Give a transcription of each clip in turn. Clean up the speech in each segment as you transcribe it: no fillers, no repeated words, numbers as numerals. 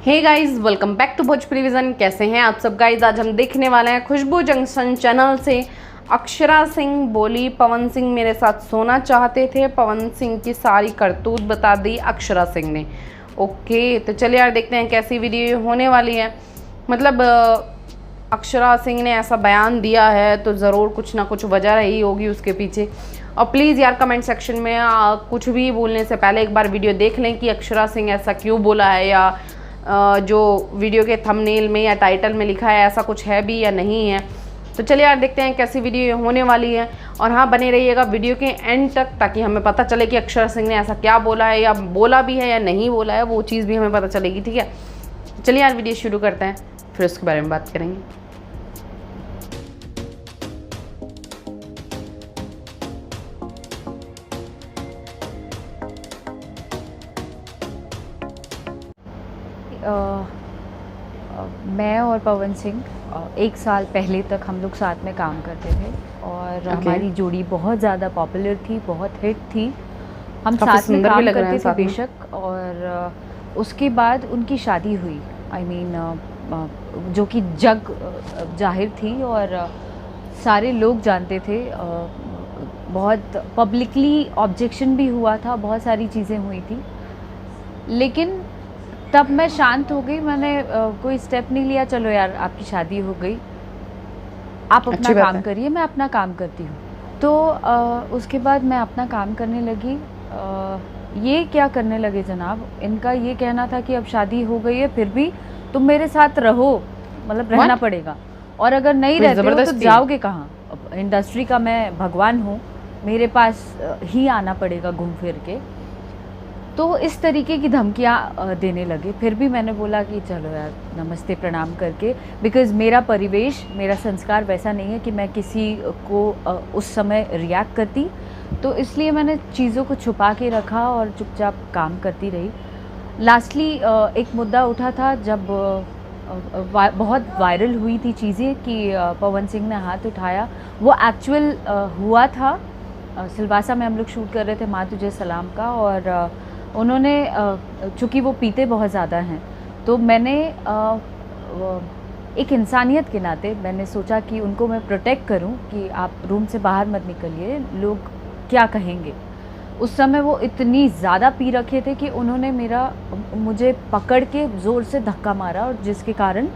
Hey guys, welcome back to Bhojpuri vision. कैसे हैं आप सब गाइस? आज हम देखने वाले हैं खुशबू जंक्शन चैनल से अक्षरा सिंह बोली पवन सिंह मेरे साथ सोना चाहते थे, पवन सिंह की सारी करतूत बता दी अक्षरा सिंह ने। ओके, तो चलिए यार देखते हैं कैसी वीडियो होने वाली है। मतलब अक्षरा सिंह ने ऐसा बयान दिया है तो ज़रूर कुछ ना कुछ वजह रही होगी उसके पीछे। और प्लीज़ यार कमेंट सेक्शन में कुछ भी बोलने से पहले एक बार वीडियो देख लें कि अक्षरा सिंह ऐसा क्यों बोला है, या जो वीडियो के थंबनेल में या टाइटल में लिखा है ऐसा कुछ है भी या नहीं है। तो चलिए यार देखते हैं कैसी वीडियो होने वाली है। और हाँ, बने रहिएगा वीडियो के एंड तक ताकि हमें पता चले कि अक्षरा सिंह ने ऐसा क्या बोला है, या बोला भी है या नहीं बोला है, वो चीज़ भी हमें पता चलेगी। ठीक है, चलिए यार वीडियो शुरू करते हैं, फिर उसके बारे में बात करेंगे। मैं और पवन सिंह 1 साल पहले तक हम लोग साथ में काम करते थे और हमारी जोड़ी बहुत ज़्यादा पॉपुलर थी, बहुत हिट थी। हम साथ में काम करते थे बेशक। और उसके बाद उनकी शादी हुई, जो कि जग जाहिर थी और सारे लोग जानते थे। बहुत पब्लिकली ऑब्जेक्शन भी हुआ था, बहुत सारी चीज़ें हुई थी, लेकिन तब मैं शांत हो गई। मैंने कोई स्टेप नहीं लिया, चलो यार आपकी शादी हो गई, आप अपना काम करिए, मैं अपना काम करती हूँ। तो उसके बाद मैं अपना काम करने लगी। ये क्या करने लगे जनाब, इनका ये कहना था कि अब शादी हो गई है फिर भी तुम मेरे साथ रहो, मतलब रहना पड़ेगा, और अगर नहीं रहते हो तो जाओगे कहाँ? इंडस्ट्री का मैं भगवान हूँ, मेरे पास ही आना पड़ेगा घूम फिर के। तो इस तरीके की धमकियाँ देने लगे। फिर भी मैंने बोला कि चलो यार नमस्ते प्रणाम करके, बिकॉज़ मेरा परिवेश, मेरा संस्कार वैसा नहीं है कि मैं किसी को उस समय रिएक्ट करती, तो इसलिए मैंने चीज़ों को छुपा के रखा और चुपचाप काम करती रही। लास्टली एक मुद्दा उठा था जब बहुत वायरल हुई थी चीज़ें कि पवन सिंह ने हाथ उठाया। वो एक्चुअल हुआ था, सिलवासा में हम लोग शूट कर रहे थे माँ तुझे सलाम का, और उन्होंने चूँकि वो पीते बहुत ज़्यादा हैं, तो मैंने एक इंसानियत के नाते मैंने सोचा कि उनको मैं प्रोटेक्ट करूं कि आप रूम से बाहर मत निकलिए, लोग क्या कहेंगे। उस समय वो इतनी ज़्यादा पी रखे थे कि उन्होंने मुझे पकड़ के ज़ोर से धक्का मारा, और जिसके कारण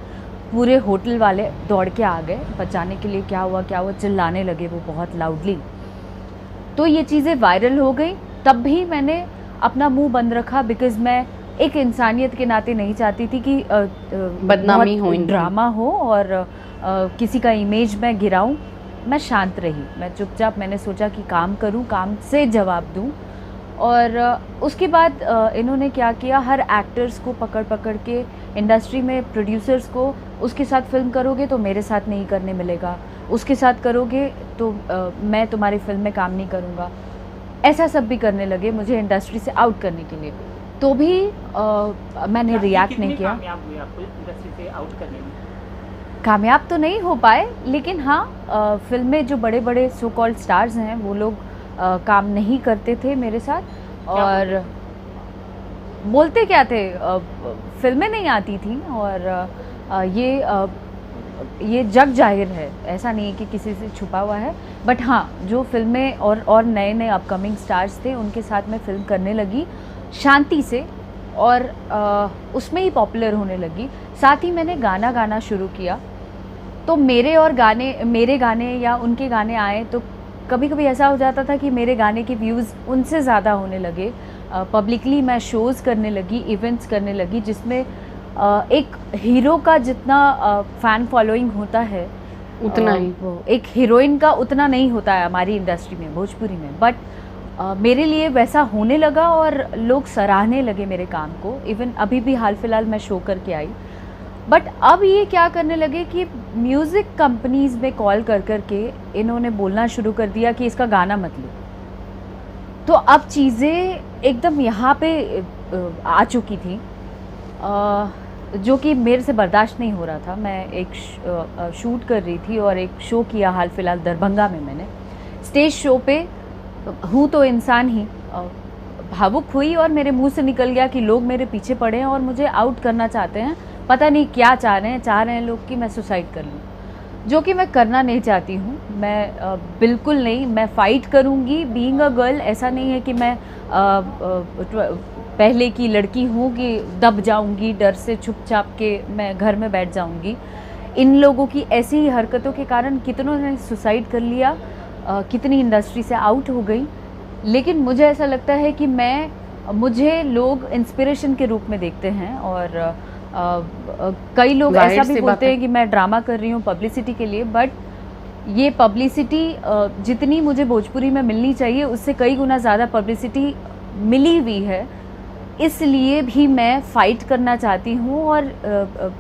पूरे होटल वाले दौड़ के आ गए बचाने के लिए। क्या हुआ, चिल्लाने लगे वो बहुत लाउडली। तो ये चीज़ें वायरल हो गई। तब भी मैंने अपना मुंह बंद रखा, बिकॉज़ मैं एक इंसानियत के नाते नहीं चाहती थी कि बदनामी हो, ड्रामा हो और किसी का इमेज मैं गिराऊं। मैं शांत रही, मैं चुपचाप, मैंने सोचा कि काम करूं, काम से जवाब दूं। और उसके बाद इन्होंने क्या किया, हर एक्टर्स को पकड़ पकड़ के, इंडस्ट्री में प्रोड्यूसर्स को, उसके साथ फिल्म करोगे तो मेरे साथ नहीं करने मिलेगा, उसके साथ करोगे तो मैं तुम्हारी फिल्म में काम नहीं करूँगा, ऐसा सब भी करने लगे मुझे इंडस्ट्री से आउट करने के लिए। तो भी मैंने रिएक्ट नहीं किया। कामयाब हुए आपको इंडस्ट्री से आउट करने में? कामयाब तो नहीं हो पाए, लेकिन हाँ, फिल्म में जो बड़े बड़े सो कॉल्ड स्टार्स हैं वो लोग काम नहीं करते थे मेरे साथ। और बोलते क्या थे, फिल्में नहीं आती थी, और ये जग जाहिर है, ऐसा नहीं है कि किसी से छुपा हुआ है। बट हाँ, जो फिल्में और नए नए अपकमिंग स्टार्स थे उनके साथ मैं फिल्म करने लगी शांति से, और उसमें ही पॉपुलर होने लगी। साथ ही मैंने गाना गाना शुरू किया, तो मेरे गाने या उनके गाने आए तो कभी कभी ऐसा हो जाता था कि मेरे गाने के व्यूज़ उनसे ज़्यादा होने लगे। पब्लिकली मैं शोज़ करने लगी, इवेंट्स करने लगी, जिसमें एक हीरो का जितना फ़ैन फॉलोइंग होता है उतना ही वो एक हीरोइन का उतना नहीं होता है हमारी इंडस्ट्री में, भोजपुरी में। बट मेरे लिए वैसा होने लगा और लोग सराहने लगे मेरे काम को। इवन अभी भी हाल फिलहाल मैं शो करके आई। बट अब ये क्या करने लगे कि म्यूज़िक कंपनीज़ में कॉल कर के इन्होंने बोलना शुरू कर दिया कि इसका गाना मत लो। तो अब चीज़ें एकदम यहाँ पे आ चुकी थी, जो कि मेरे से बर्दाश्त नहीं हो रहा था। मैं एक शूट कर रही थी और एक शो किया हाल फिलहाल दरभंगा में। मैंने स्टेज शो पे हूँ तो इंसान ही, भावुक हुई और मेरे मुंह से निकल गया कि लोग मेरे पीछे पड़े हैं और मुझे आउट करना चाहते हैं, पता नहीं क्या चाह रहे हैं लोग कि मैं सुसाइड कर लूँ, जो कि मैं करना नहीं चाहती हूँ। मैं बिल्कुल नहीं, मैं फ़ाइट करूँगी। बीइंग अ गर्ल ऐसा नहीं है कि मैं पहले की लड़की हूँ कि दब जाऊँगी डर से, चुपचाप के मैं घर में बैठ जाऊँगी। इन लोगों की ऐसी ही हरकतों के कारण कितनों ने सुसाइड कर लिया, कितनी इंडस्ट्री से आउट हो गई। लेकिन मुझे ऐसा लगता है कि मुझे लोग इंस्पिरेशन के रूप में देखते हैं और कई लोग ऐसा भी बोलते हैं कि मैं ड्रामा कर रही हूँ पब्लिसिटी के लिए, बट ये पब्लिसिटी जितनी मुझे भोजपुरी में मिलनी चाहिए उससे कई गुना ज़्यादा पब्लिसिटी मिली हुई है। इसलिए भी मैं फ़ाइट करना चाहती हूँ और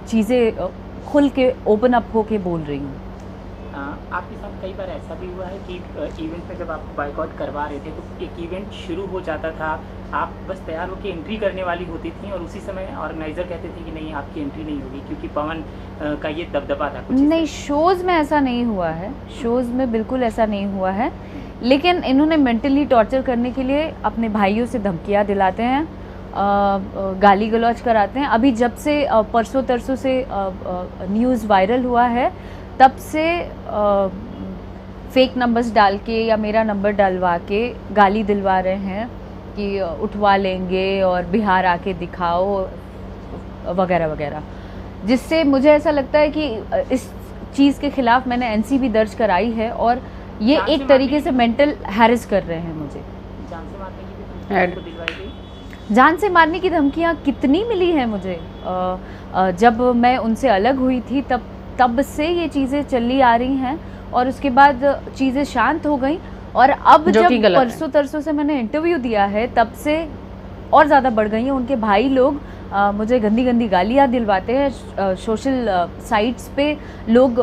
चीज़ें खुल के ओपन अप हो के बोल रही हूँ। आपके साथ कई बार ऐसा भी हुआ है कि इवेंट में जब आप बाइकआउट करवा रहे थे तो एक इवेंट शुरू हो जाता था, आप बस तैयार होकर एंट्री करने वाली होती थी और उसी समय ऑर्गेनाइज़र कहते थे कि नहीं आपकी एंट्री नहीं होगी क्योंकि पवन का ये दबदबा था कुछ नहीं, शोज़ में ऐसा नहीं हुआ है, शोज़ में बिल्कुल ऐसा नहीं हुआ है। लेकिन इन्होंने मेंटली टॉर्चर करने के लिए अपने भाइयों से धमकियाँ दिलाते हैं, गाली गलौज कराते हैं। अभी जब से परसों तरसों से न्यूज़ वायरल हुआ है तब से फेक नंबर्स डाल के या मेरा नंबर डलवा के गाली दिलवा रहे हैं कि उठवा लेंगे और बिहार आके दिखाओ वगैरह वगैरह, जिससे मुझे ऐसा लगता है कि इस चीज़ के ख़िलाफ़ मैंने एनसी भी दर्ज कराई है और ये एक तरीके से मेंटल हैरेस कर रहे हैं मुझे। जान से मारने की भी धमकी दिलवाई गई? जान से मारने की धमकियाँ कितनी मिली हैं मुझे। जब मैं उनसे अलग हुई थी तब से ये चीज़ें चली आ रही हैं और उसके बाद चीज़ें शांत हो गई और अब जब परसों तरसों से मैंने इंटरव्यू दिया है तब से और ज़्यादा बढ़ गई हैं। उनके भाई लोग मुझे गंदी गंदी गालियाँ दिलवाते हैं, सोशल साइट्स पे लोग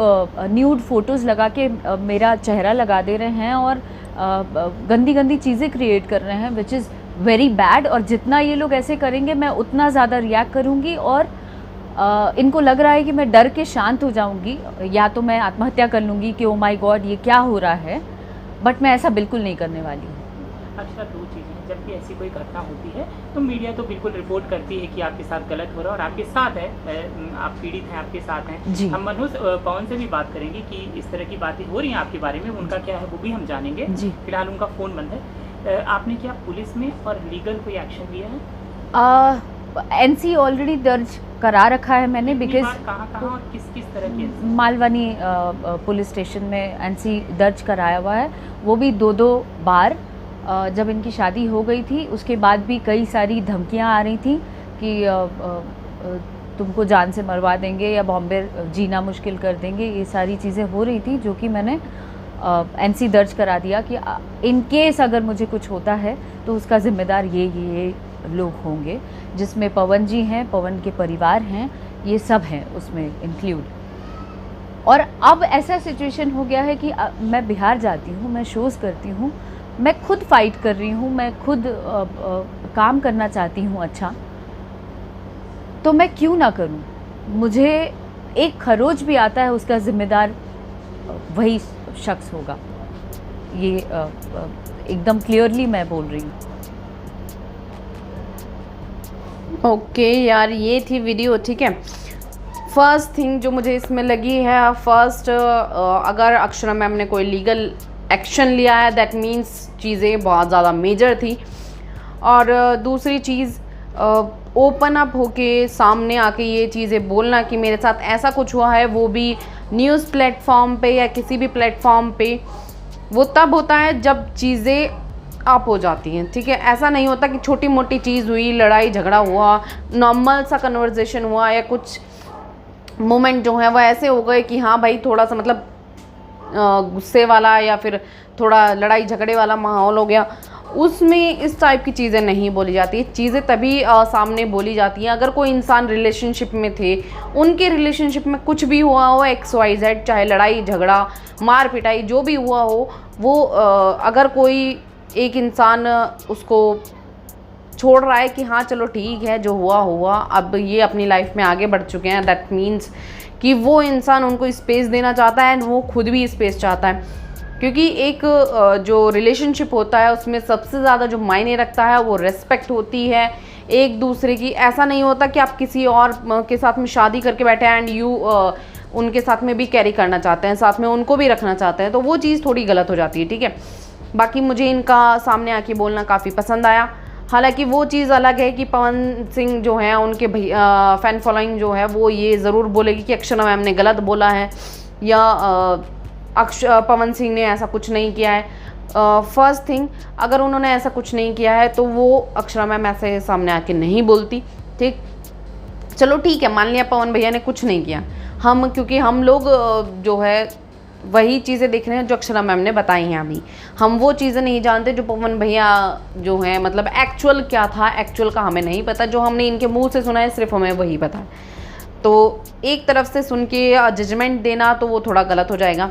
न्यूड फ़ोटोज़ लगा के मेरा चेहरा लगा दे रहे हैं और गंदी गंदी चीज़ें क्रिएट कर रहे हैं, विच इज़ वेरी बैड। और जितना ये लोग ऐसे करेंगे मैं उतना ज़्यादा रिएक्ट करूँगी और इनको लग रहा है कि मैं डर के शांत हो जाऊंगी या तो मैं आत्महत्या कर लूँगी कि ओ माय गॉड ये क्या हो रहा है, बट मैं ऐसा बिल्कुल नहीं करने वाली हूँ। अच्छा, दो चीज़ें, जब भी ऐसी कोई घटना होती है तो मीडिया तो बिल्कुल रिपोर्ट करती है कि आपके साथ गलत हो रहा है और आपके साथ है, आप पीड़ित हैं, आपके साथ हैं जी। हम मनोज पवन से भी बात करेंगे कि इस तरह की बातें हो रही हैं आपके बारे में, उनका क्या है वो भी हम जानेंगे जी। फिलहाल उनका फ़ोन बंद है। आपने क्या पुलिस में और लीगल कोई एक्शन लिया है? एनसी ऑलरेडी दर्ज करा रखा है मैंने, बिकॉज कहाँ और किस तरह की? मालवानी पुलिस स्टेशन में एनसी दर्ज कराया हुआ है, वो भी 2-2 बार। जब इनकी शादी हो गई थी उसके बाद भी कई सारी धमकियां आ रही थी कि तुमको जान से मरवा देंगे या बॉम्बे जीना मुश्किल कर देंगे, ये सारी चीज़ें हो रही थी, जो कि मैंने एनसी दर्ज करा दिया कि इन केस अगर मुझे कुछ होता है तो उसका ज़िम्मेदार ये लोग होंगे, जिसमें पवन जी हैं, पवन के परिवार हैं, ये सब हैं उसमें इंक्लूड। और अब ऐसा सिचुएशन हो गया है कि मैं बिहार जाती हूँ, मैं शोज़ करती हूँ, मैं खुद फाइट कर रही हूँ, मैं खुद काम करना चाहती हूँ अच्छा, तो मैं क्यों ना करूँ। मुझे एक खरोच भी आता है उसका ज़िम्मेदार वही शख्स होगा, ये एकदम क्लियरली मैं बोल रही हूँ। ओके यार, ये थी वीडियो, ठीक है। फर्स्ट थिंग जो मुझे इसमें लगी है, अगर अक्षरा मैम ने कोई लीगल एक्शन लिया है दैट मीन्स चीज़ें बहुत ज़्यादा मेजर थी। और दूसरी चीज़, ओपन अप होके सामने आके ये चीज़ें बोलना कि मेरे साथ ऐसा कुछ हुआ है, वो भी न्यूज़ प्लेटफॉर्म पे या किसी भी प्लेटफॉर्म पे, वो तब होता है जब चीज़ें अप हो जाती हैं, ठीक है। ऐसा नहीं होता कि छोटी मोटी चीज़ हुई, लड़ाई झगड़ा हुआ, नॉर्मल सा कन्वर्सेशन हुआ या कुछ मोमेंट जो है वो ऐसे हो गए कि हाँ भाई थोड़ा सा मतलब गुस्से वाला या फिर थोड़ा लड़ाई झगड़े वाला माहौल हो गया, उसमें इस टाइप की चीज़ें नहीं बोली जाती। चीज़ें तभी सामने बोली जाती हैं अगर कोई इंसान रिलेशनशिप में थे, उनके रिलेशनशिप में कुछ भी हुआ हो, XYZ, चाहे लड़ाई झगड़ा मार पिटाई जो भी हुआ हो, वो अगर कोई एक इंसान उसको छोड़ रहा है कि हाँ चलो ठीक है जो हुआ, अब ये अपनी लाइफ में आगे बढ़ चुके हैं, दैट मीन्स कि वो इंसान उनको स्पेस देना चाहता है एंड वो खुद भी स्पेस चाहता है। क्योंकि एक जो रिलेशनशिप होता है उसमें सबसे ज़्यादा जो मायने रखता है वो रिस्पेक्ट होती है एक दूसरे की। ऐसा नहीं होता कि आप किसी और के साथ में शादी करके बैठे हैं एंड यू उनके साथ में भी कैरी करना चाहते हैं, साथ में उनको भी रखना चाहते हैं, तो वो चीज़ थोड़ी गलत हो जाती है, ठीक है। बाकी मुझे इनका सामने आके बोलना काफ़ी पसंद आया। हालांकि वो चीज़ अलग है कि पवन सिंह जो है उनके फ़ैन फॉलोइंग जो है वो ये ज़रूर बोलेगी कि अक्षरा मैम ने गलत बोला है या पवन सिंह ने ऐसा कुछ नहीं किया है। फर्स्ट थिंग, अगर उन्होंने ऐसा कुछ नहीं किया है तो वो अक्षरा मैम ऐसे सामने आके नहीं बोलती, ठीक। चलो ठीक है, मान लिया पवन भैया ने कुछ नहीं किया, क्योंकि हम लोग जो है वही चीज़ें देख रहे हैं जो अक्षरा मैम ने बताई हैं। अभी हम वो चीज़ें नहीं जानते जो पवन भैया जो है मतलब एक्चुअल क्या था, एक्चुअल का हमें नहीं पता। जो हमने इनके मुंह से सुना है सिर्फ हमें वही पता है। तो एक तरफ से सुन के जजमेंट देना तो वो थोड़ा गलत हो जाएगा।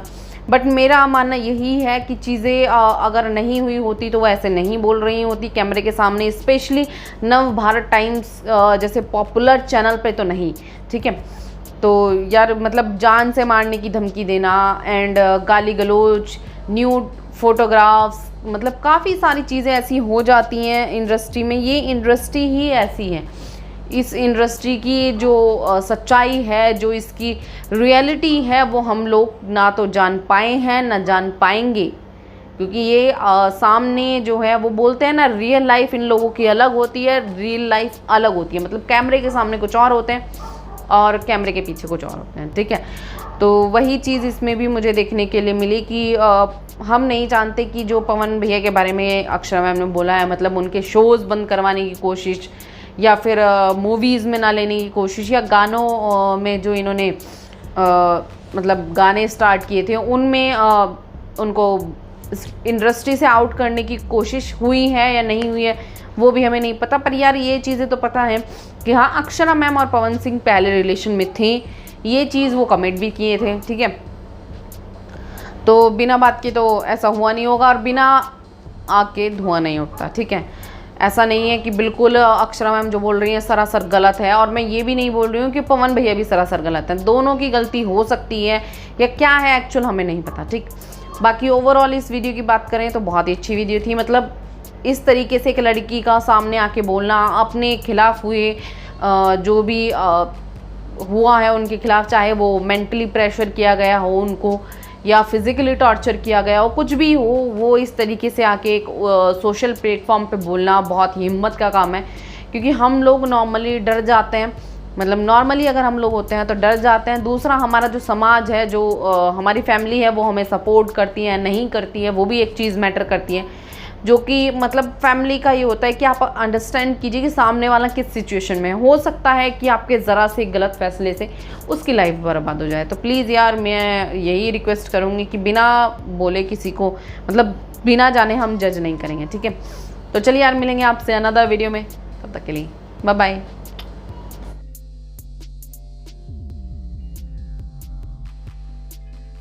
बट मेरा मानना यही है कि चीज़ें अगर नहीं हुई होती तो वो ऐसे नहीं बोल रही होती कैमरे के सामने, स्पेशली नव भारत टाइम्स जैसे पॉपुलर चैनल पे तो नहीं, ठीक है। तो यार मतलब जान से मारने की धमकी देना एंड गाली गलौज, न्यूड फोटोग्राफ्स, मतलब काफ़ी सारी चीज़ें ऐसी हो जाती हैं इंडस्ट्री में। ये इंडस्ट्री ही ऐसी है। इस इंडस्ट्री की जो सच्चाई है, जो इसकी रियलिटी है, वो हम लोग ना तो जान पाए हैं ना जान पाएंगे, क्योंकि ये सामने जो है वो बोलते हैं ना, रियल लाइफ इन लोगों की अलग होती है, रियल लाइफ अलग होती है। मतलब कैमरे के सामने कुछ और होते हैं और कैमरे के पीछे कुछ और होते हैं, ठीक है। तो वही चीज़ इसमें भी मुझे देखने के लिए मिली कि हम नहीं जानते कि जो पवन भैया के बारे में अक्षरा मैम ने बोला है, मतलब उनके शोज़ बंद करवाने की कोशिश या फिर मूवीज़ में ना लेने की कोशिश, या गानों में जो इन्होंने मतलब गाने स्टार्ट किए थे उनमें उनको इंडस्ट्री से आउट करने की कोशिश हुई है या नहीं हुई है वो भी हमें नहीं पता। पर यार ये चीज़ें तो पता है कि हाँ, अक्षरा मैम और पवन सिंह पहले रिलेशन में थे, ये चीज़ वो कमेंट भी किए थे, ठीक है। तो बिना बात के तो ऐसा हुआ नहीं होगा और बिना आग के धुआं नहीं उठता, ठीक है। ऐसा नहीं है कि बिल्कुल अक्षरा मैम जो बोल रही हैं सरासर गलत है, और मैं ये भी नहीं बोल रही हूँ कि पवन भैया भी सरासर गलत हैं। दोनों की गलती हो सकती है या क्या है एक्चुअल हमें नहीं पता, ठीक। बाकी ओवरऑल इस वीडियो की बात करें तो बहुत ही अच्छी वीडियो थी। मतलब इस तरीके से एक लड़की का सामने आके बोलना, अपने खिलाफ हुए जो भी हुआ है उनके खिलाफ, चाहे वो मेंटली प्रेशर किया गया हो उनको या फिज़िकली टॉर्चर किया गया हो, कुछ भी हो, वो इस तरीके से आके एक सोशल प्लेटफॉर्म पे बोलना बहुत ही हिम्मत का काम है। क्योंकि हम लोग नॉर्मली डर जाते हैं, मतलब नॉर्मली अगर हम लोग होते हैं तो डर जाते हैं। दूसरा, हमारा जो समाज है, जो हमारी फैमिली है, वो हमें सपोर्ट करती है नहीं करती है, वो भी एक चीज़ मैटर करती है। जो कि मतलब फैमिली का ये होता है कि आप अंडरस्टैंड कीजिए कि सामने वाला किस सिचुएशन में हो सकता है कि आपके ज़रा से गलत फैसले से उसकी लाइफ बर्बाद हो जाए। तो प्लीज़ यार मैं यही रिक्वेस्ट करूँगी कि बिना बोले किसी को, मतलब बिना जाने हम जज नहीं करेंगे, ठीक है। तो चलिए यार, मिलेंगे आपसे अनदर वीडियो में, तब तक के लिए बाय बाय।